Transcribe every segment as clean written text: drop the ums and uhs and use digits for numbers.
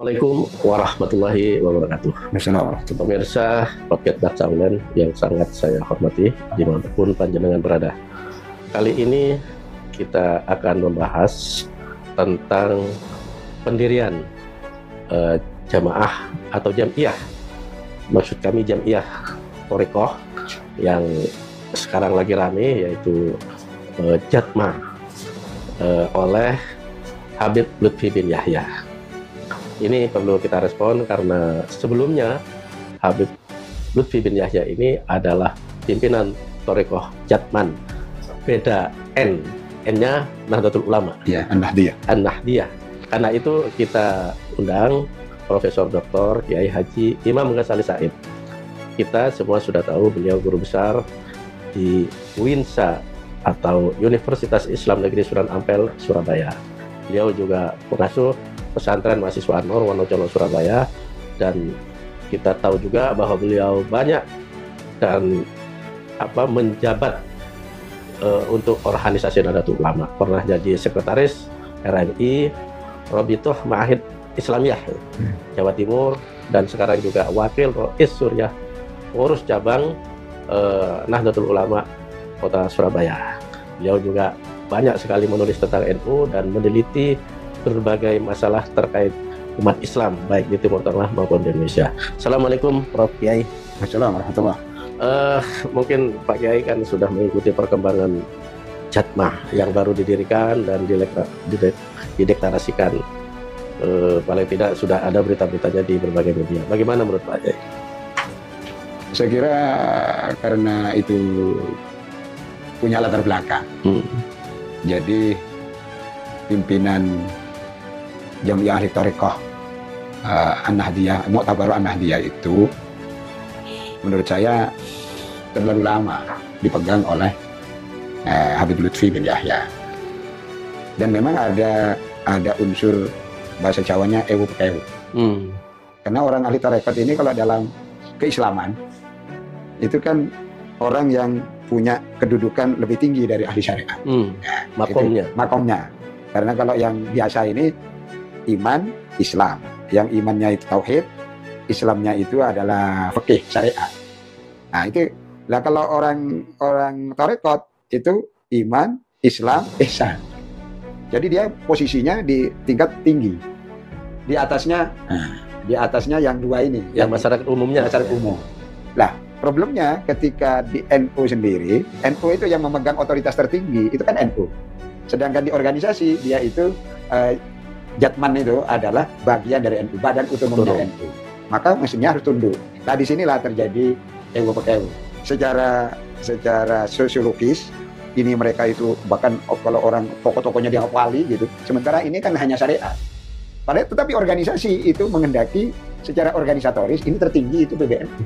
Assalamualaikum warahmatullahi wabarakatuh. Pemirsa podcast Baca Online yang sangat saya hormati dimanapun panjenengan berada. Kali ini kita akan membahas tentang pendirian jamaah atau jamiah. Maksud kami jamiah Thariqah yang sekarang lagi rame, yaitu Jatma oleh Habib Lutfi bin Yahya. Ini perlu kita respon karena sebelumnya Habib Lutfi bin Yahya ini adalah pimpinan Thariqah Jatman. Beda N, N-nya Nahdlatul Ulama. Ya, An-Nahdiyah. An-Nahdiyah. Karena itu kita undang Profesor Dr. Kiai Haji Imam Ghazali Said. Kita semua sudah tahu beliau guru besar di UINSA atau Universitas Islam Negeri Sunan Ampel, Surabaya. Beliau juga pengasuh pesantren mahasiswa An-Nur Wonocolo Surabaya, dan kita tahu juga bahwa beliau banyak dan menjabat untuk organisasi Nahdlatul Ulama. Pernah jadi sekretaris RMI, Rabithah Ma'ahid Islamiyah Jawa Timur, dan sekarang juga wakil Rais Suryah urus cabang Nahdlatul Ulama Kota Surabaya. Beliau juga banyak sekali menulis tentang NU dan meneliti berbagai masalah terkait umat Islam baik di Timur Tengah maupun di Indonesia. Assalamualaikum Prof. Kiai. Assalamualaikum warahmatullahi. Mungkin Pak Kiai kan sudah mengikuti perkembangan Jatmah yang baru didirikan dan dideklarasikan. Paling tidak sudah ada berita-beritanya di berbagai media. Bagaimana menurut Pak Kiai? Saya kira karena itu punya latar belakang. Jadi pimpinan Jamiah Ahli Thariqah An-Nahdiyah, Mu'tabar An-Nahdiyah itu menurut saya terlalu lama dipegang oleh Habib Lutfi bin Yahya. Dan memang ada unsur bahasa Jawanya ewu pekewu. Karena orang ahli tarekat ini kalau dalam keislaman itu kan orang yang punya kedudukan lebih tinggi dari ahli syariat. Makomnya. Karena kalau yang biasa ini iman, Islam. Yang imannya itu tauhid, Islamnya itu adalah fikih syariat. Nah itu, lah kalau orang tarekat itu iman, Islam, ihsan. Jadi dia posisinya di tingkat tinggi. Di atasnya yang dua ini, yang masyarakat umumnya. Masyarakat umum. Lah problemnya ketika di NU sendiri, NU itu yang memegang otoritas tertinggi itu kan NU. Sedangkan di organisasi dia itu Jatman itu adalah bagian dari NU, badan utamanya NU. Maka mestinya harus tunduk. Nah disinilah terjadi ewu pekewu. Secara sosiologis ini mereka itu bahkan kalau orang tokoh-tokohnya dianggap wali gitu. Sementara ini kan hanya syariat. Padahal tetapi organisasi itu mengendaki secara organisatoris ini tertinggi itu PBNU.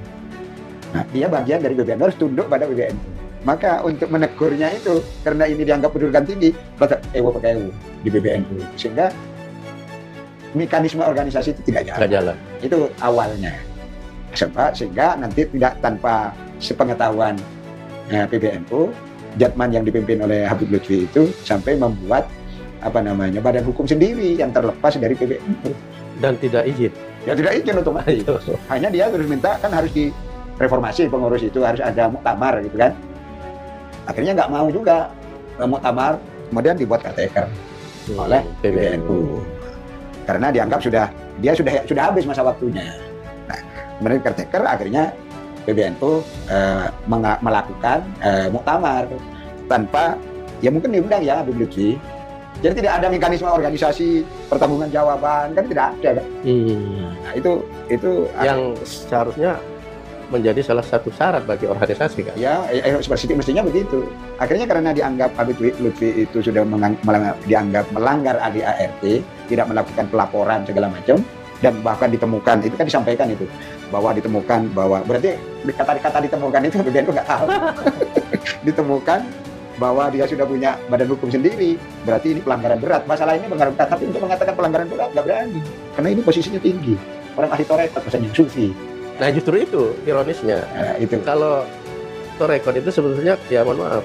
Nah, dia bagian dari PBNU harus tunduk pada PBNU. Maka untuk menegurnya itu karena ini dianggap kedudukan tinggi, ewu pekewu di PBNU. Sehingga mekanisme organisasi itu tidak jalan. Itu awalnya. Sehingga nanti tidak tanpa sepengetahuan PBNU, Jatman yang dipimpin oleh Habib Lutfi itu sampai membuat badan hukum sendiri yang terlepas dari PBNU. Dan tidak izin. Ya tidak izin otomatis. Hanya dia terus minta kan harus direformasi pengurus itu, harus ada muktamar gitu kan. Akhirnya nggak mau juga muktamar, kemudian dibuat caretaker oleh PBNU. Karena dianggap sudah habis masa waktunya. Nah, kemudian caretaker akhirnya PBNU melakukan muktamar tanpa ya mungkin diundang ya Habib Lutfi. Jadi tidak ada mekanisme organisasi pertanggungan jawaban kan tidak ada kan. Nah, itu yang seharusnya menjadi salah satu syarat bagi organisasi kan? Ya, seperti mestinya begitu. Akhirnya karena dianggap Habib Lutfi itu sudah dianggap melanggar ADART, tidak melakukan pelaporan segala macam, dan bahkan ditemukan, itu kan disampaikan itu, bahwa ditemukan bahwa, berarti kata-kata ditemukan itu PBNU nggak tahu. Ditemukan bahwa dia sudah punya badan hukum sendiri, berarti ini pelanggaran berat. Masalah ini pelanggaran berat, tapi untuk mengatakan pelanggaran berat nggak berani, karena ini posisinya tinggi. Orang ahli tarekat, misalnya sufi. Nah justru itu ironisnya. Itu. Kalau Thariqah itu sebetulnya ya mohon maaf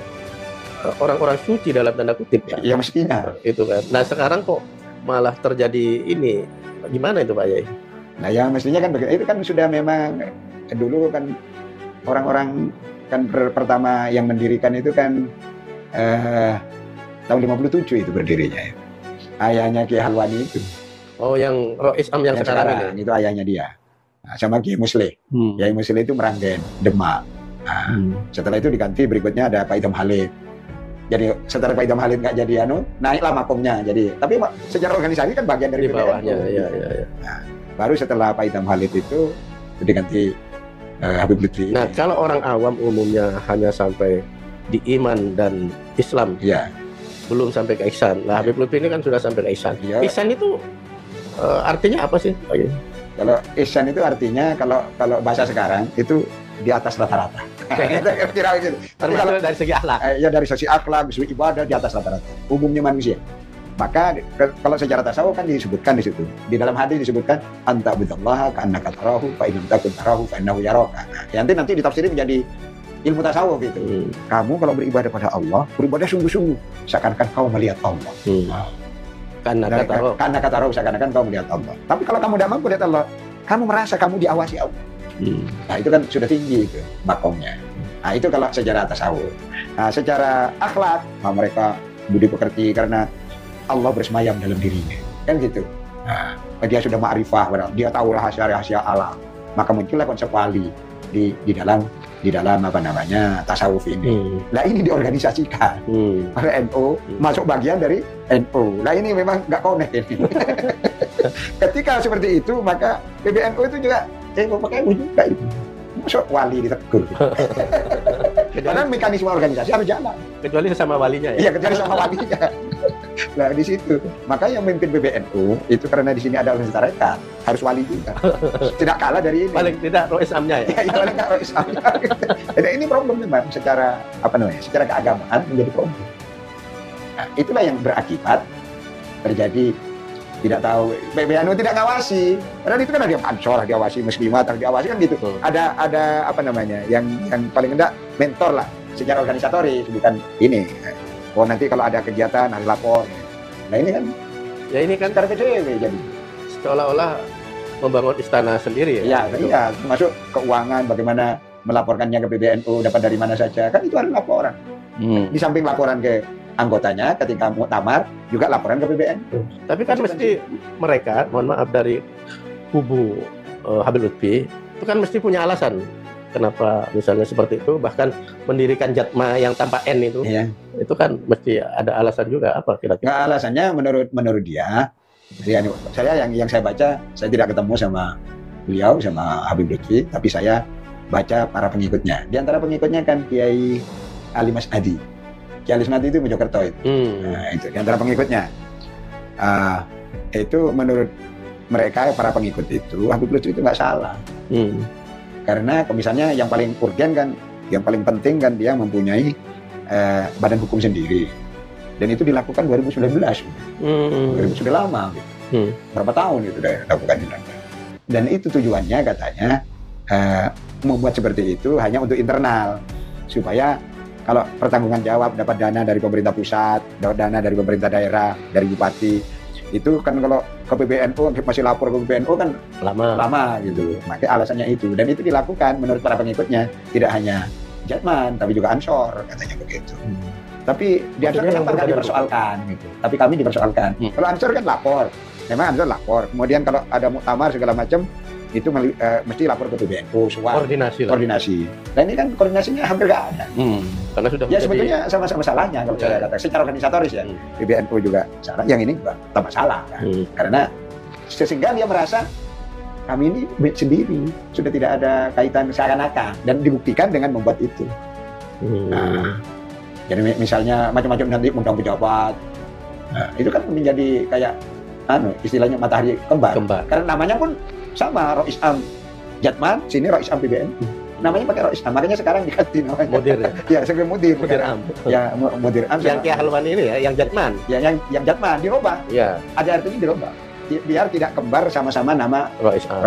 orang-orang suci dalam tanda kutip ya mestinya itu kan. Nah sekarang kok malah terjadi ini gimana itu Pak Yai? Nah ya mestinya kan itu kan sudah memang dulu kan orang-orang kan pertama yang mendirikan itu kan tahun 57 itu berdirinya. Ayahnya Kiai Halwani itu. Oh, yang Rois Am yang sekarang ini? Itu ayahnya dia. Nah, sama Kiai Musli. Kiai Musli itu Meranggen, Demak. Nah, setelah itu diganti berikutnya ada Pak Idham Halid. Jadi setelah Pak Idham Halid nggak jadi naiklah makomnya. Jadi tapi secara organisasi kan bagian dari di bawahnya. Ya. Nah, baru setelah Pak Idham Halid itu diganti Habib Lutfi. Nah, kalau orang awam umumnya hanya sampai di iman dan Islam, ya, belum sampai ke ihsan. Nah, Habib Lutfi ini kan sudah sampai ke ihsan. Ya. Ihsan itu artinya apa sih? Kalau ihsan itu artinya kalau bahasa sekarang itu di atas rata-rata. Kira-kira gitu. Tapi kalau dari segi akhlak, ya dari segi akhlak, segi ibadah di atas rata-rata. Umumnya manusia. Maka kalau secara tasawuf kan disebutkan di situ. Di dalam hadis disebutkan anta bidallaha ka'annaka tarahu fa in lam takun tarahu fa innahu yaraka. Nah, nanti ditafsiri menjadi ilmu tasawuf gitu. Kamu kalau beribadah pada Allah, beribadah sungguh-sungguh seakan-akan kau melihat Allah. Karena kata roh seakan-akan kau melihat Allah. Tapi kalau kamu tidak mampu lihat Allah, kamu merasa kamu diawasi Allah. Nah itu kan sudah tinggi itu makomnya. Nah itu kalau secara tasawuf. Nah secara akhlak, mereka budi pekerti karena Allah bersemayam dalam dirinya, kan gitu. Nah, dia sudah ma'rifah, dia tahu rahasia-rahasia alam. Maka muncullah konsep wali di dalam apa namanya tasawuf ini. Nah ini diorganisasikan oleh NU, masuk bagian dari NU. Nah ini memang nggak connect ini. Ketika seperti itu maka PBNU itu juga pakai juga itu. Masuk wali ditegur. Karena mekanisme organisasi harus jalan. Kecuali sesama walinya ya. Iya, kecuali sama walinya. Nah di situ, maka yang memimpin PBNU itu karena di sini ada organisasi tarekat harus wali juga. Tidak kalah dari ini. Paling tidak Rois Amnya ya. Iya, paling tidak Rois Am. Jadi ini problem memang secara secara keagamaan menjadi problem. Nah, itulah yang berakibat terjadi tidak tahu PBNU tidak ngawasi. Padahal itu kan ada yang ansor, diawasi muslimat, diawasi kan gitu. Ada apa namanya yang paling enggak mentor lah secara organisatoris, bukan ini. Oh nanti kalau ada kegiatan harus lapor. Nah ini kan ya ini kan terkecil jadi seolah-olah membangun istana sendiri ya. Iya, termasuk keuangan bagaimana melaporkannya ke PBNU dapat dari mana saja kan itu harus laporan. Di samping laporan ke anggotanya ketika muktamar juga laporan ke PBNU. Tapi kan mesti mereka, mohon maaf dari kubu Habib Lutfi itu kan mesti punya alasan kenapa misalnya seperti itu, bahkan mendirikan Jatma yang tanpa N itu, itu kan mesti ada alasan juga apa kira-kira? Nggak, alasannya menurut dia, saya yang saya baca, saya tidak ketemu sama beliau sama Habib Lutfi, tapi saya baca para pengikutnya. Di antara pengikutnya kan Kiai Ali Mas'adi. Kiai Ali Mas'adi itu Mojokerto itu. Nah, itu di antara pengikutnya. Itu menurut mereka para pengikut itu Habib Lutfi itu nggak salah. Karena misalnya yang paling urgen kan, yang paling penting kan dia mempunyai badan hukum sendiri. Dan itu dilakukan 2019. 2000 sudah lama gitu. Berapa tahun itu dilakukan. Dan itu tujuannya katanya membuat seperti itu hanya untuk internal. Supaya kalau pertanggungan jawab dapat dana dari pemerintah pusat, dapat dana dari pemerintah daerah, dari bupati, itu kan kalau ke PBNU masih lapor ke PBNU kan lama gitu. Makanya alasannya itu, dan itu dilakukan menurut para pengikutnya tidak hanya Jatman tapi juga Ansor katanya begitu. Tapi di Ansor kan nggak dipersoalkan gitu. Tapi kami dipersoalkan. Kalau Ansor kan lapor, memang Ansor lapor. Kemudian kalau ada muktamar segala macam itu mesti lapor ke PBNU, koordinasi. Nah ini kan koordinasinya hampir nggak ada. Karena sudah ya sebetulnya sama-sama salahnya kalau saya katakan secara organisatoris ya. PBNU juga salah, yang ini juga tambah salah kan? Karena sehingga dia merasa kami ini sendiri, sudah tidak ada kaitan seakan-akan, dan dibuktikan dengan membuat itu. Nah, jadi misalnya macam-macam nanti undang pejabat, itu kan menjadi kayak istilahnya matahari kembar. Karena namanya pun sama, Rois Am Jatman, sini Rois Am PBNU. Namanya pakai Rois Am, makanya sekarang diganti namanya. Mudir. Ya, sebagai Mudir Am. Ya, Mudir Am. Yang Kiai Halwani ini ya, yang Jatman. Ya, yang Jatman dirubah. Ya. Ada artinya dirubah. Biar tidak kembar sama-sama nama Rois Am.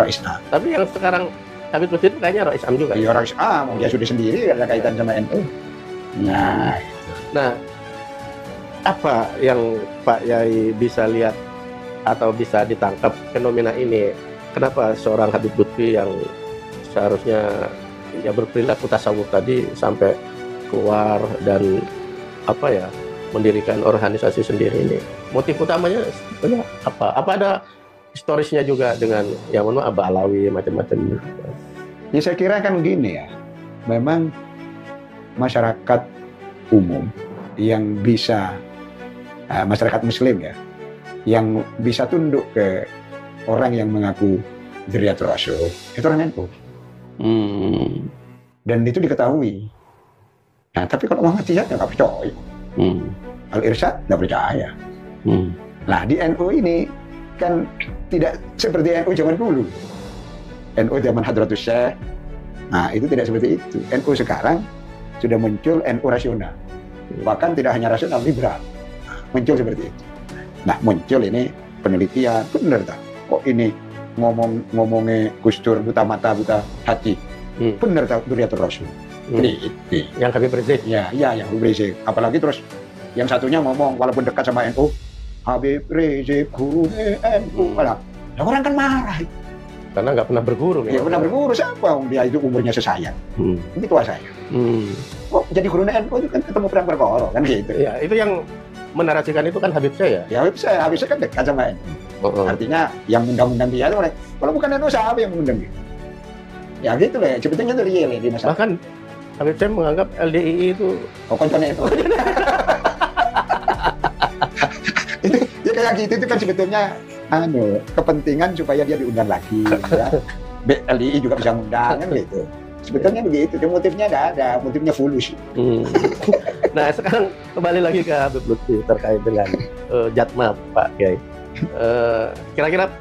Tapi yang sekarang Habib Lutfi itu kayaknya Rois Am juga. Iya, Rois Am. Dia sudah sendiri, ada kaitan sama NU. Nah, apa yang Pak Yai bisa lihat atau bisa ditangkap fenomena ini? Kenapa seorang Habib Lutfi yang seharusnya ya berperilaku tasawuf tadi sampai keluar dan apa ya, mendirikan organisasi sendiri ini? Motif utamanya sebenarnya apa? Apa ada historisnya juga dengan yang mana Aba Alawi macam-macam? Ya saya kira kan gini ya, memang masyarakat umum yang bisa, masyarakat muslim ya, yang bisa tunduk ke orang yang mengaku Dzurriyyatul Rasul, itu orang NU. Dan itu diketahui. Nah, tapi kalau Muhammadiyah nggak percaya. Al-Irsyad nggak percaya. Nah, di NU ini kan tidak seperti NU zaman dulu. NU zaman Hadratus Syekh, nah itu tidak seperti itu. NU sekarang sudah muncul NU rasional. Bahkan tidak hanya rasional, liberal. Muncul seperti itu. Nah, muncul ini penelitian, benar tak? Kok ini ngomongnya Gus Dur buta mata, buta hati. Benar tak Dzurriyyatul Rasul? Ini. Yang Habib Rizik. Ya, yang Habib Rizik. Apalagi terus yang satunya ngomong, walaupun dekat sama NU, Habib Rizik, guru NU. Nah, orang kan marah. Karena nggak pernah berguru. Ya pernah berguru, siapa? Dia itu umurnya sesaya. Ini tua saya. Kok jadi guru NU itu kan ketemu perang perkara, kan gitu. Ya, itu yang menarasikan itu kan Habib saya. Ya Habib saya kan dekat sama NU. Artinya yang undang-undang dia itu, kalau bukan NU siapa yang mengundang dia? Ya gitu lah, sebetulnya itu real di masyarakat. Bahkan Habib saya menganggap LDII itu konconnya NU. Ya kayak gitu itu kan sebetulnya kepentingan supaya dia diundang lagi. Ya. LDII juga bisa undang kan gitu. Sebetulnya begitu, motifnya nggak ada, motifnya fulus. Nah sekarang kembali lagi ke Habib Lutfi terkait dengan Jatma Pak Kiai. Kira-kira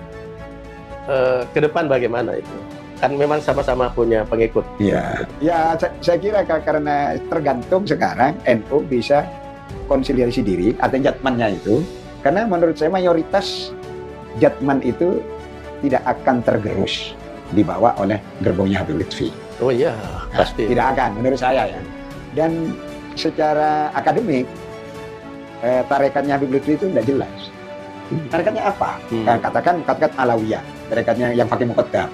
ke depan bagaimana itu? Kan memang sama-sama punya pengikut. Ya, saya kira karena tergantung sekarang NU bisa konsiliasi diri atau jatmannya itu, karena menurut saya mayoritas jatman itu tidak akan tergerus dibawa oleh gerbongnya Habib Lutfi. Oh iya, pasti. Tidak akan, menurut saya ya. Dan secara akademik, tarekatnya Habib Lutfi itu tidak jelas. Tarekatnya apa? Katakan Alawiyah, tarekatnya yang pakai muqaddam.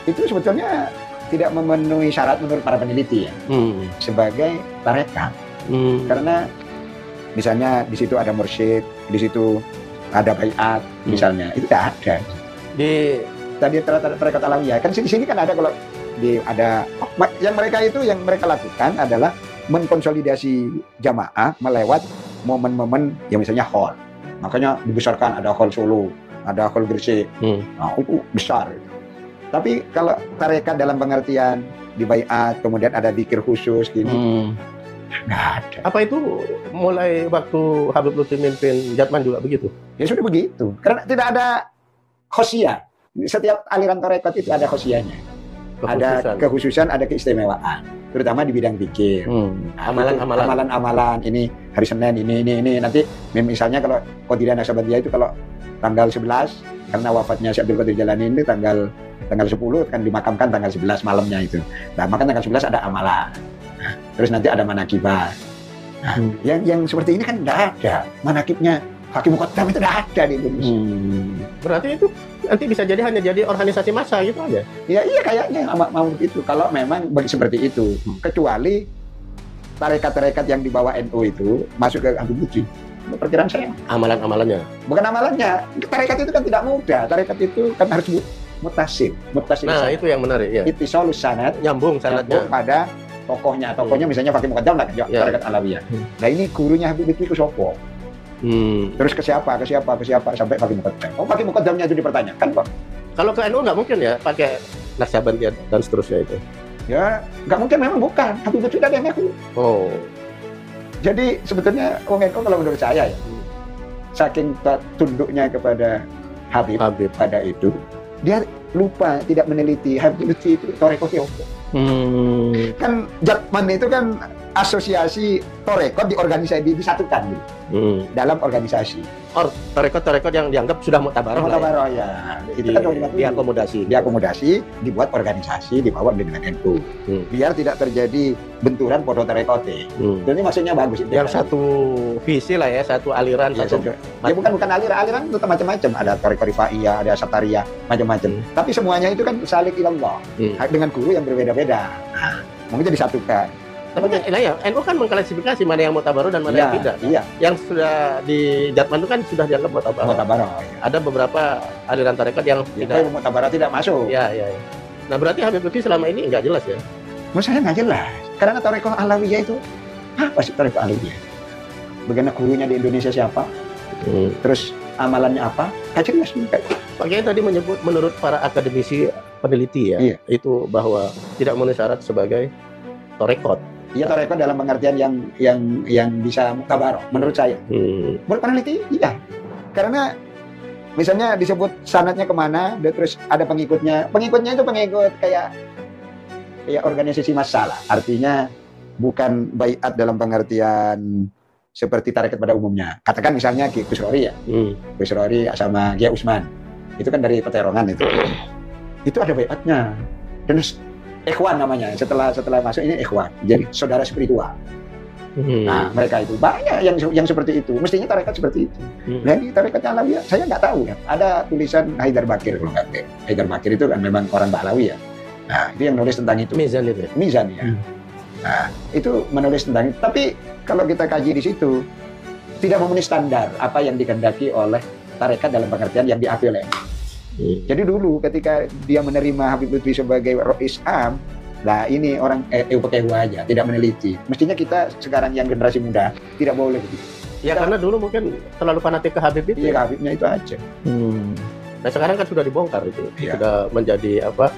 Itu sebetulnya tidak memenuhi syarat menurut para peneliti ya, sebagai tarekat. Karena misalnya di situ ada mursyid, di situ ada baiat, misalnya itu tidak ada. Di tadi tarekat Alawiyah kan di sini kan ada, kalau ada yang mereka lakukan adalah mengkonsolidasi jamaah melewat momen-momen yang misalnya hall. Makanya dibesarkan, ada hall Solo, ada hall Gresik. Nah, itu besar. Tapi kalau tarekat dalam pengertian di baiat, kemudian ada dzikir khusus gini, nggak ada. Apa itu mulai waktu Habib Lutfi mimpin Jatman juga begitu? Ya sudah begitu. Karena tidak ada khosyah. Setiap aliran tarekat itu ada khosyahnya. Ada kekhususan, ada keistimewaan, terutama di bidang dzikir. Amalan-amalan ini hari Senin ini nanti misalnya kalau Qadiriyah Naksabandiyah itu kalau tanggal 11 karena wafatnya Syekh Abdul Qadir Jalani ini tanggal 10 kan dimakamkan tanggal 11 malamnya itu. Nah, maka tanggal 11 ada amalan. Terus nanti ada manakibah. Nah, yang seperti ini kan tidak ada. Manakibnya Hakim Muqaddam itu tidak ada di Indonesia. Berarti itu nanti bisa jadi hanya jadi organisasi massa gitu aja? Ya iya kayaknya mau itu. Kalau memang seperti itu, kecuali tarekat-tarekat yang di bawah NU itu masuk ke Habib Lutfi. Perkiraan saya. Amalan-amalannya? Bukan amalannya. Tarekat itu kan tidak mudah. Tarekat itu kan harus mutasim. Nah sanad. Itu yang menarik ya. Ittisalus sanad. Nyambung sanadnya. Nyambung pada tokohnya. Tokohnya misalnya Hakim Muqaddam lah, tarekat Alawiyah. Nah ini gurunya Habib Lutfi ke sopo. Terus ke siapa sampai Hakim Muqaddam. Hakim Muqaddamnya itu dipertanyakan kok. Kalau ke NU nggak mungkin ya pakai Naksabandiyah dan seterusnya itu. Ya nggak mungkin, memang bukan. Habib Lutfi tidak ada yang ngaku. Oh. Jadi sebetulnya NU kalau menurut saya ya, saking tunduknya kepada Habib pada itu, dia lupa tidak meneliti Habib Lutfi itu tarekat apa. Kan Jatman itu kan asosiasi Torekot disatukan gitu, dalam organisasi. Torekot yang dianggap sudah muktabaroh. Muktabaroh ya. Itu kan diakomodasi, dibuat organisasi di bawah dengan NU. Biar tidak terjadi benturan podo Torekote. Jadi maksudnya bagus itu. Yang satu visi lah ya, satu aliran, ya, bukan aliran itu macam-macam. Ada Torekot Rifaiyah, ada Satariyah, macam-macam. Tapi semuanya itu kan salik ilallah dengan guru yang berbeda-beda. Nah, mungkin disatukan. Tapi ya, NU kan mengklasifikasi mana yang muktabaroh dan mana yang tidak. Iya. Yang sudah di Jatman itu kan sudah dianggap muktabaroh. Ya. Ada beberapa aliran tarekat yang tidak muktabaroh, tidak masuk. Ya. Nah, berarti Habib Lutfi selama ini nggak jelas ya? Menurut saya nggak jelas. Karena Tarekat Alawiyah itu apa sih Tarekat Alawiyah? Bagaimana gurunya di Indonesia siapa? Terus amalannya apa? Nggak jelas. Pak Kiai tadi menyebut menurut para akademisi peneliti ya, itu bahwa tidak memenuhi syarat sebagai tarekat. Iya, tarekat dalam pengertian yang bisa muktabaroh menurut saya. Menurut peneliti, iya. Karena misalnya disebut sanadnya kemana, terus ada pengikutnya. Pengikutnya itu pengikut kayak organisasi masalah. Artinya bukan baiat dalam pengertian seperti tarekat pada umumnya. Katakan misalnya Ki Kusrori ya. Kusrori sama Kiai Usman. Itu kan dari Peterongan itu. Itu ada baiatnya. Dan Ikhwan namanya, setelah masuk ini Ikhwan, jadi saudara spiritual. Nah, mereka itu banyak yang seperti itu. Mestinya tarekat seperti itu. Nah, di tarekat Alawiyah saya nggak tahu ya. Ada tulisan Haidar Bakir kalau nggak tahu. Haidar Bakir itu kan memang orang Bahlawi ya. Nah, itu yang nulis tentang itu. Mizan itu. Mizan ya. Nah, itu menulis tentang itu. Tapi kalau kita kaji di situ tidak memenuhi standar apa yang dikehendaki oleh tarekat dalam pengertian yang diakui oleh. Jadi dulu ketika dia menerima Habib Lutfi sebagai Rois Am, lah ini orang pakai aja, tidak meneliti. Mestinya kita sekarang yang generasi muda tidak boleh begitu. Ya kita, karena dulu mungkin terlalu fanatik ke Habib itu. Iya, Habibnya itu aja. Nah sekarang kan sudah dibongkar itu, sudah menjadi apa?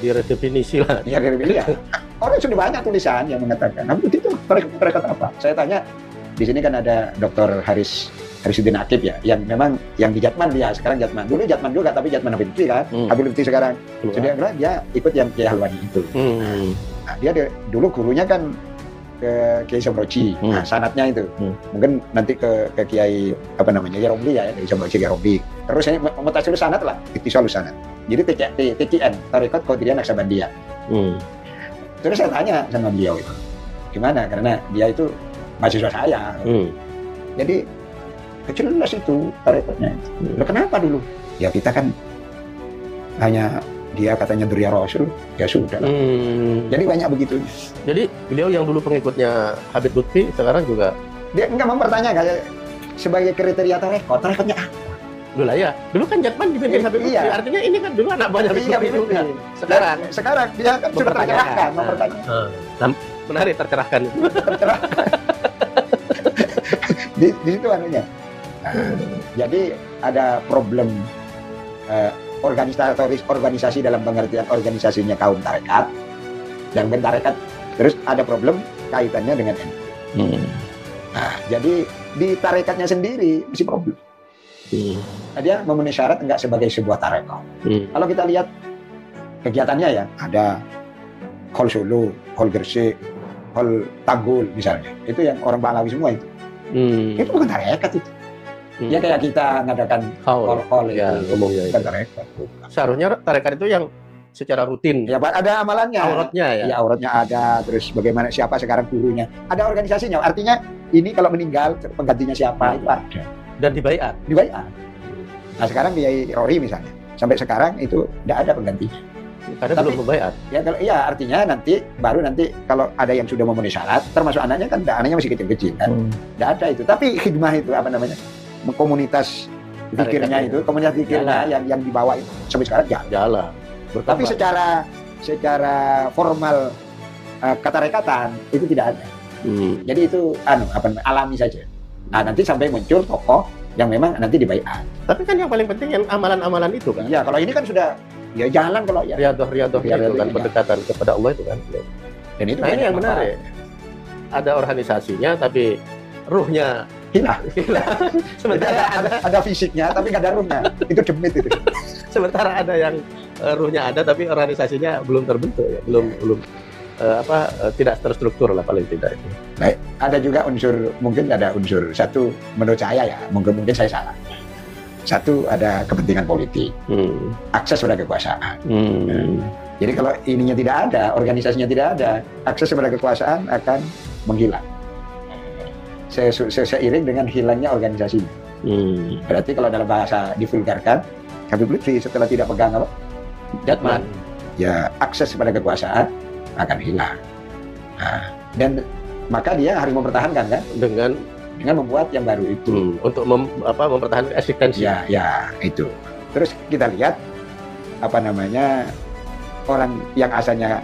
Diredefinisi lah. Iya, orang sudah banyak tulisan yang mengatakan Habib itu tarekat apa? Saya tanya, di sini kan ada Dr. Harisuddin Akib ya, yang memang yang di Jatman dia, sekarang Jatman. Dulu Jatman juga, tapi Jatman Habib Lutfi kan. Habib Lutfi sekarang. Jadi dia ikut yang Kiai Halwani itu. Nah, dia dulu gurunya kan ke Kiai Sobroji. Nah, sanatnya itu. Mungkin nanti ke Kiai apa namanya? Romli ya, Kiai Sobroji, Kiai Romli. Terus saya mutasil sanat lah, ittisal sanat. Jadi TKN, Tarekat Qadiriyah Naqsabandiyah. Terus saya tanya sama beliau itu, gimana? Karena dia itu mahasiswa saya. Jadi jelas itu tarekatnya. Kenapa dulu? Ya kita kan hanya dia katanya Durya Rasul, ya sudah. Jadi banyak begitu. Jadi beliau yang dulu pengikutnya Habib Lutfi sekarang juga dia enggak mempertanyakan sebagai kriteria tarekatnya apa? Dulu lah ya. Dulu kan Jatman dipimpin Habib Lutfi. Artinya ini kan dulu anak buahnya Habib Lutfi juga. Sekarang dia kan sudah tercerahkan mempertanyakan. Menarik tercerahkan. Di situ anunya. Jadi ada problem organisasi dalam pengertian organisasinya kaum tarekat dan tarekat, terus ada problem kaitannya dengan NU. Nah, jadi di tarekatnya sendiri masih problem. Dia memenuhi syarat enggak sebagai sebuah tarekat. Kalau kita lihat kegiatannya ya, ada Hol Solo, Hol Gresik, Hol Tanggul misalnya, itu yang orang Bahlawi semua itu. Itu bukan tarekat itu. Ya kayak kita ngadakan hol ya, umumnya itu. Tarekat. Seharusnya tarekat itu yang secara rutin. Ya, ada amalannya. Auratnya ya. Ya, auratnya ada. Terus bagaimana siapa sekarang gurunya. Ada organisasinya. Artinya ini kalau meninggal penggantinya siapa itu ada. Dan dibaiat. Nah sekarang Kiai Rory misalnya. Sampai sekarang itu tidak ada penggantinya. Karena belum membayar. Ya artinya baru nanti kalau ada yang sudah memenuhi syarat, termasuk anaknya kan anaknya masih kecil-kecil kan. Tidak ada itu. Tapi khidmah itu apa namanya? Komunitas pikirnya itu, komunitas pikirnya yang dibawa itu sampai sekarang jalan. Tapi secara formal katarekatan itu tidak ada. Jadi itu alami saja. Nah nanti sampai muncul tokoh yang memang nanti dibaiat. Tapi kan yang paling penting yang amalan-amalan itu kan. Iya, kalau ini kan sudah ya jalan kalau ya. Riadoh itu kan pendekatan kepada Allah itu kan. Dan itu ini yang menarik. Ada organisasinya tapi ruhnya hilang. Sementara ada fisiknya tapi nggak ada ruhnya. Itu demit itu. Sementara ada yang ruhnya ada tapi organisasinya belum terbentuk ya, belum tidak terstruktur lah paling tidak itu. Nah, ada juga mungkin ada unsur satu menurut saya ya, mungkin saya salah. Satu ada kepentingan politik, akses pada kekuasaan. Jadi kalau ininya tidak ada, organisasinya tidak ada, akses pada kekuasaan akan menghilang. Seiring dengan hilangnya organisasinya. Berarti kalau dalam bahasa divulgarkan, Habib Lutfi setelah tidak pegang apa? Jatman, ya akses pada kekuasaan akan hilang. Nah, dan maka dia harus mempertahankan kan dengan membuat yang baru itu untuk mempertahankan eksistensi. Ya itu. Terus kita lihat orang yang asalnya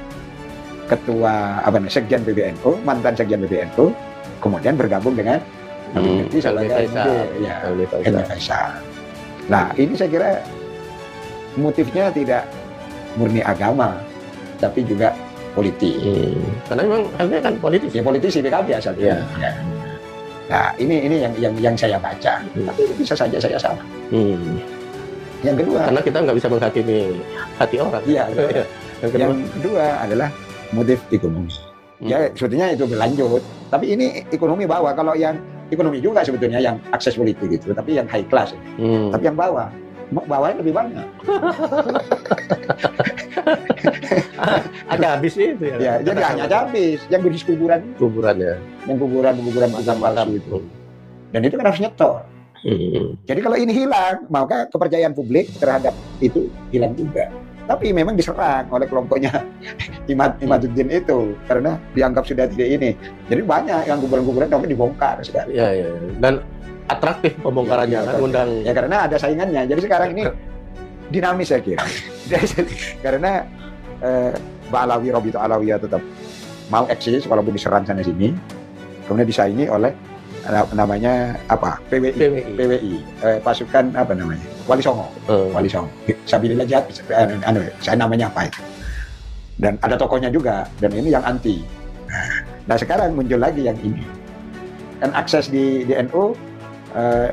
ketua sekjen PBNU, mantan sekjen PBNU, kemudian bergabung dengan Habib Lutfi sebagai Faisal. Nah, ini saya kira motifnya tidak murni agama, tapi juga politik. Karena memang halnya kan politis. Ya politisi PKB asalnya. Ya. Nah, ini yang saya baca. Tapi bisa saja saya salah. Yang kedua, karena kita nggak bisa menghakimi hati orang. Iya. Yang kedua adalah motif ekonomi. Ya sebetulnya itu berlanjut. Tapi ini ekonomi bawah. Kalau yang ekonomi juga sebetulnya yang akses politik itu, tapi yang high class. Tapi yang bawahnya lebih banyak. Ada habis itu ya. Ya, jadi hanya ada habis. Yang bisnis kuburan ya. Yang kuburan palsu itu. Dan itu kan harus nyetor. Jadi kalau ini hilang, maka kepercayaan publik terhadap itu hilang juga. Tapi memang diserang oleh kelompoknya Imaduddin itu karena dianggap sudah tidak ini. Jadi banyak yang kuburan-kuburan tapi dibongkar sekarang. Iya. Dan atraktif pembongkarannya kan undang. Ya karena ada saingannya. Jadi sekarang ini dinamis saya kira. Karena Ba'alawi, Robito Alawiyah tetap mau eksis walaupun diserang sana sini. Kemudian disaingi oleh namanya PWI, pasukan Wali Songo. Wali Songo. Sabilillah Jihad, saya namanya apa itu. Dan ada tokohnya juga, dan ini yang anti. Nah sekarang muncul lagi yang ini. Kan akses di NU,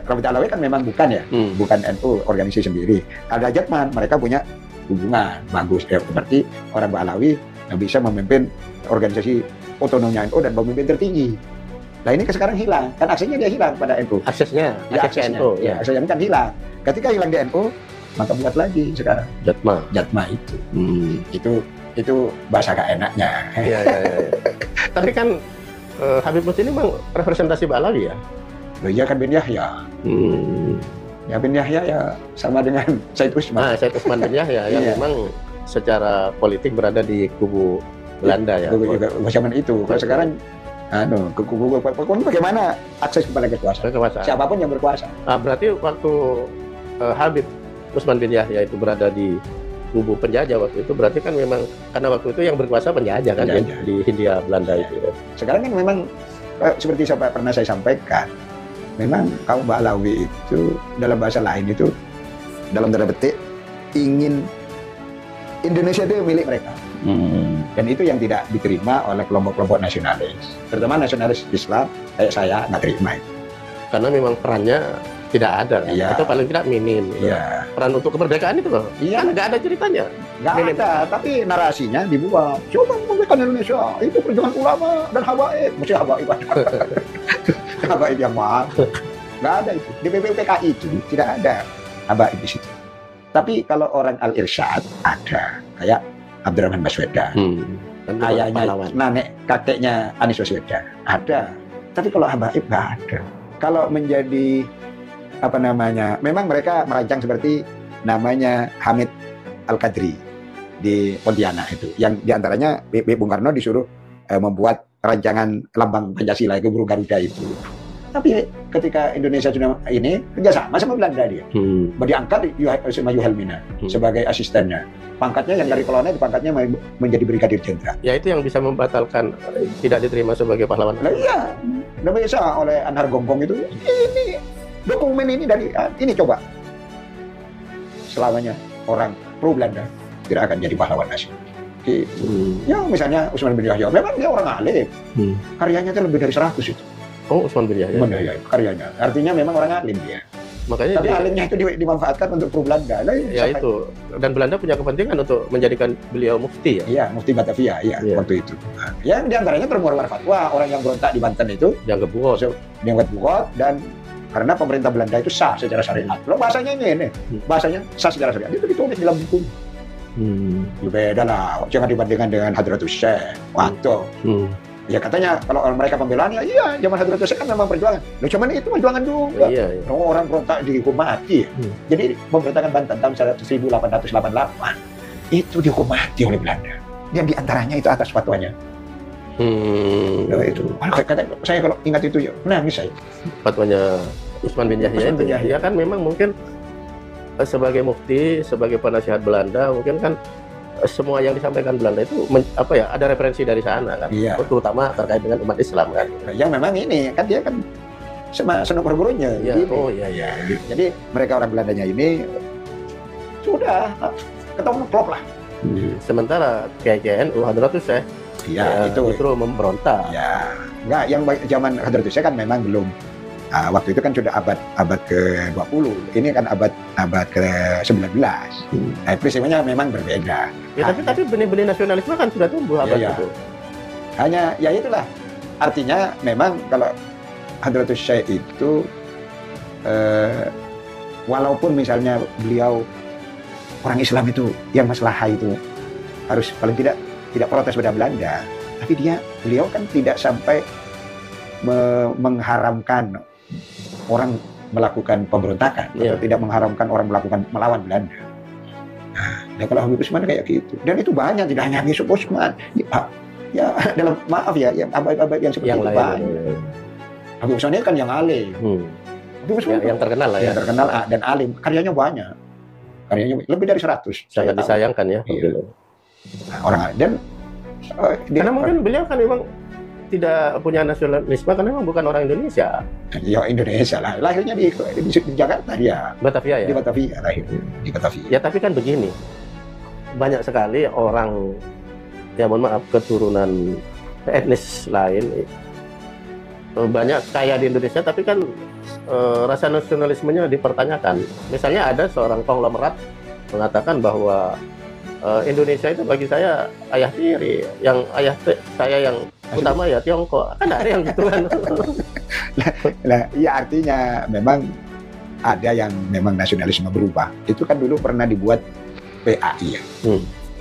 Robito Alawiyah kan memang bukan ya, bukan NU, organisasi sendiri. Ada Jatman, mereka punya hubungan bagus. Berarti orang Ba'alawi yang bisa memimpin organisasi otonomnya NU dan pemimpin tertinggi. Nah ini sekarang hilang, kan aksesnya dia hilang pada NU. Aksesnya NU. Ya, aksesnya kan hilang. Ketika hilang di NU, maka buat lagi sekarang. Jatma itu. Itu bahasa gak enaknya. Iya. Tapi kan Habib Lutfi ini memang representasi Ba'alawi ya? Loh iya kan bin Yahya. Ya bin Yahya ya sama dengan Said Usman. Said Usman bin Yahya yang memang secara politik berada di kubu Belanda ya. Zaman itu. Kalau sekarang bagaimana akses kepada kekuasaan? Siapapun yang berkuasa. Berarti waktu Habib Usman bin Yahya itu berada di kubu penjajah waktu itu, berarti kan memang karena waktu itu yang berkuasa penjajah kan di Hindia Belanda itu. Sekarang kan memang seperti pernah saya sampaikan, memang kaum Ba'alawi itu dalam bahasa lain itu dalam tanda petik ingin Indonesia itu milik mereka. Dan itu yang tidak diterima oleh kelompok-kelompok nasionalis, terutama nasionalis Islam kayak saya nggak terima itu. Karena memang perannya tidak ada, atau paling tidak minim. Peran untuk kemerdekaan itu loh, kan nggak ada ceritanya. Nggak ada, tapi narasinya dibuat. Coba memerdekakan Indonesia, itu perjuangan ulama dan habaib, mesti habaib ada. Habaib yang mahal, nggak ada itu. Di PPPKI itu tidak ada habaib di situ. Tapi kalau orang Al-Irsyad ada, kayak Abdurrahman Baswedan, ayahnya, nenek kakeknya Anies Baswedan, ada. Tapi kalau habaib nggak ada. Kalau menjadi memang mereka merancang seperti namanya Hamid Al-Qadri di Pontianak itu, yang diantaranya Bung Karno disuruh membuat rancangan lambang Pancasila itu burung Garuda itu. Tapi ketika Indonesia sudah ini kerjasama sama Belanda dia, diangkat sama Yuhelmina sebagai asistennya. Pangkatnya yang dari kolonel, pangkatnya menjadi brigadir jenderal. Ya itu yang bisa membatalkan tidak diterima sebagai pahlawan. Nah, iya, udah biasa oleh Anhar Gonggong itu. Ini dokumen ini dari ini coba. Selamanya orang pro Belanda tidak akan jadi pahlawan nasional. Ya misalnya Usman bin Yahya, memang dia orang alim, karyanya itu lebih dari 100 itu. Oh, Usman bin Yahya. Karyanya. Artinya memang orang alim dia. Makanya tapi alimnya itu dimanfaatkan untuk kru Belanda. Nah, ya itu. Dan Belanda punya kepentingan untuk menjadikan beliau mufti ya. Iya, mufti Batavia ya waktu itu. Nah, yang diantaranya termuar fatwa orang yang berontak di Banten itu dianggap bugot. Dianggap bugot dan karena pemerintah Belanda itu sah secara syariat. Lo bahasanya ini, bahasanya sah secara syariat. Itu ditulis di dalam buku. Ya beda lah, jangan dibandingkan dengan Hadratus Syekh. Waduh. Ya katanya kalau mereka pembelaan ya iya, zaman Hadratus Syekh kan memang perjuangan. Loh cuman itu perjuangan juga. Iya. Orang berontak dihukum mati. Jadi pemberontakan Banten tahun 1888 itu dihukum mati oleh Belanda. Yang diantaranya itu atas fatwanya. Nah, itu. Saya kalau ingat itu ya menangis saya. Fatwanya Utsman bin Yahya itu. Ya kan memang mungkin sebagai mufti, sebagai penasihat Belanda, mungkin kan semua yang disampaikan Belanda itu ada referensi dari sana kan, terutama terkait dengan umat Islam kan. Yang memang ini kan dia kan senang bergurunya. Oh iya. Jadi mereka orang Belandanya ini sudah ketemu klop lah. Sementara KJNU Hadratus Syekh itu justru memberontak. Ya, enggak, yang zaman Hadratus Syekh kan memang belum. Waktu itu kan sudah abad ke-20. Ini kan abad ke-19. Prinsipnya memang berbeda. Ya, tapi benih-benih nasionalisme kan sudah tumbuh abad itu. Hanya ya itulah. Artinya memang kalau Hadratus Syekh itu walaupun misalnya beliau orang Islam itu yang maslahah itu harus paling tidak protes pada Belanda, tapi beliau kan tidak sampai mengharamkan orang melakukan pemberontakan atau tidak mengharamkan orang melawan Belanda. Nah, kalau Habib Utsman kayak gitu, dan itu banyak, tidak hanya Habib Utsman. Ya, dalam maaf ya, yang abad-abad yang seperti itu banyak. Habib Utsman kan yang alim. Habib Utsman yang terkenal lah ya. Yang terkenal dan alim, karyanya banyak. Karyanya lebih dari 100. Sangat disayangkan ya. Nah, orang dan karena mungkin beliau kan memang tidak punya nasionalisme karena memang bukan orang Indonesia. Ya Indonesia lah. Lahirnya di Jakarta dia. Batavia ya. Di Batavia lahirnya. Di Batavia. Ya tapi kan begini. Banyak sekali orang ya mohon maaf keturunan etnis lain banyak kaya di Indonesia tapi kan rasa nasionalismenya dipertanyakan. Misalnya ada seorang konglomerat mengatakan bahwa Indonesia itu bagi saya ayah tiri, yang ayah saya yang utama ya Tiongkok, kan ada yang gitu kan. Nah, ya artinya memang ada yang memang nasionalisme berubah. Itu kan dulu pernah dibuat PAI ya,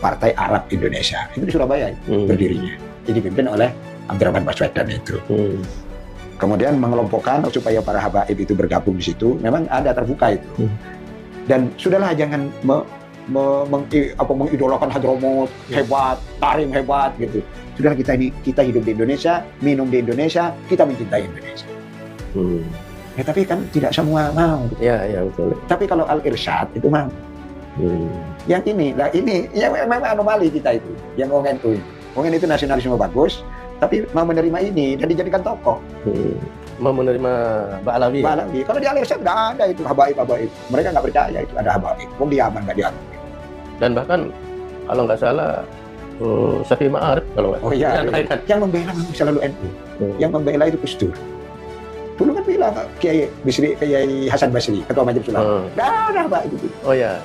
Partai Arab Indonesia. Itu di Surabaya berdirinya. Jadi dipimpin oleh Abdurrahman Baswedan itu. Kemudian mengelompokkan supaya para habaib itu bergabung di situ. Memang ada terbuka itu. Dan sudahlah jangan mengidolakan Hadramut hebat, Tarim hebat gitu. Sudah kita hidup di Indonesia, minum di Indonesia, kita mencintai Indonesia. Ya tapi kan tidak semua mau. Ya betul. Tapi kalau Al-Irsyad itu mau. Yang ini ya memang anomali kita itu. Yang Wong itu nasionalisme bagus, tapi mau menerima ini dan dijadikan tokoh. Mau menerima Ba'alawi. Kalau di Al-Irsyad nggak ada itu habaib. Mereka nggak percaya itu ada habaib. Wong diaman nggak diaman. Dan bahkan kalau nggak salah Syafi'i Ma'arif kalau nggak yang membela selalu NU. Yang membela itu Gus Dur. Dulu kan bilang Kiai Hasan Basri, Ketua Majelis Ulama. Dah Pak itu. Oh ya.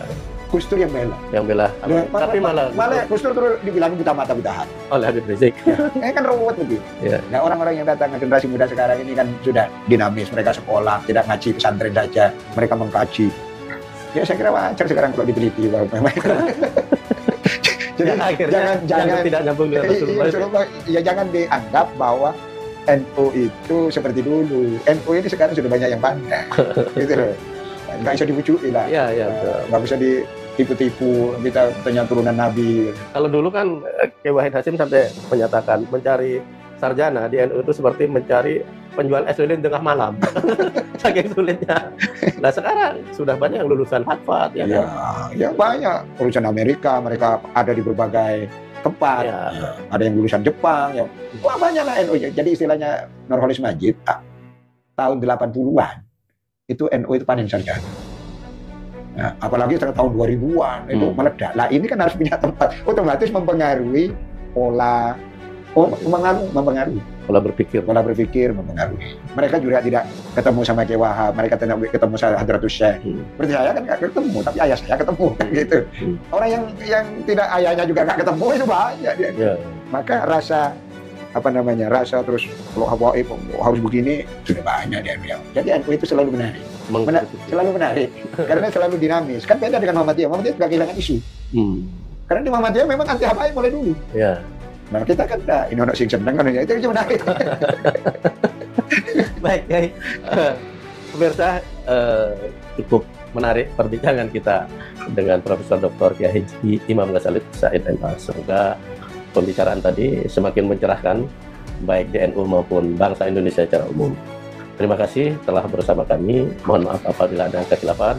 Gus Dur yang bela. Tapi malah Gus Dur terus dibilang buta mata buta hati. Oleh Habib Rizik. Kan ruwet begitu. Nah orang-orang yang datang ke generasi muda sekarang ini kan sudah dinamis, mereka sekolah, tidak ngaji pesantren saja, mereka mengkaji. Ya saya kira wajar sekarang kalau diteliti memang. Jangan tidak nyambung dengan Rasulullah. Ya jangan dianggap bahwa NU itu seperti dulu. NU ini sekarang sudah banyak yang pandai. Gitu loh. Nggak bisa dibujuki lah. Iya. Nggak bisa ditipu-tipu. Kita tanya turunan Nabi. Kalau dulu kan Kiai Wahid Hasyim sampai menyatakan mencari sarjana di NU itu seperti mencari penjual es lilin tengah malam. Saking sulitnya. Nah sekarang sudah banyak yang lulusan Harvard ya kan? Ya banyak. Lulusan Amerika, mereka ada di berbagai tempat. Ada yang lulusan Jepang. Wah banyak lah NU. Jadi istilahnya Nurholis Majid tahun 80-an itu NU itu panen sarjana. Nah, apalagi setelah tahun 2000-an itu meledak. Lah ini kan harus punya tempat. Otomatis mempengaruhi pola Oh, mempengaruhi. Pola berpikir Mempengaruhi. Mereka juga tidak ketemu sama Kiai Wahab, mereka tidak ketemu sama Hadratus Syekh. Berarti saya kan nggak ketemu, tapi ayah saya ketemu, gitu. Orang yang tidak ayahnya juga nggak ketemu itu banyak dia. Yeah. Maka rasa terus kalau hawaib harus begini sudah banyak dia bilang. Jadi NU itu selalu menarik. Selalu menarik karena selalu dinamis. Kan beda dengan Muhammadiyah nggak kehilangan isu. Karena di Muhammadiyah memang anti habaib mulai dulu. Yeah. Nah kita kan ini ono sing seneng kan itu menarik. Baik, Kiai. Pemirsa, cukup menarik perbincangan kita dengan Profesor Dr. Kiai Haji Imam Ghazali Said MA. Semoga pembicaraan tadi semakin mencerahkan baik di NU maupun bangsa Indonesia secara umum. Terima kasih telah bersama kami. Mohon maaf apabila ada kesilapan.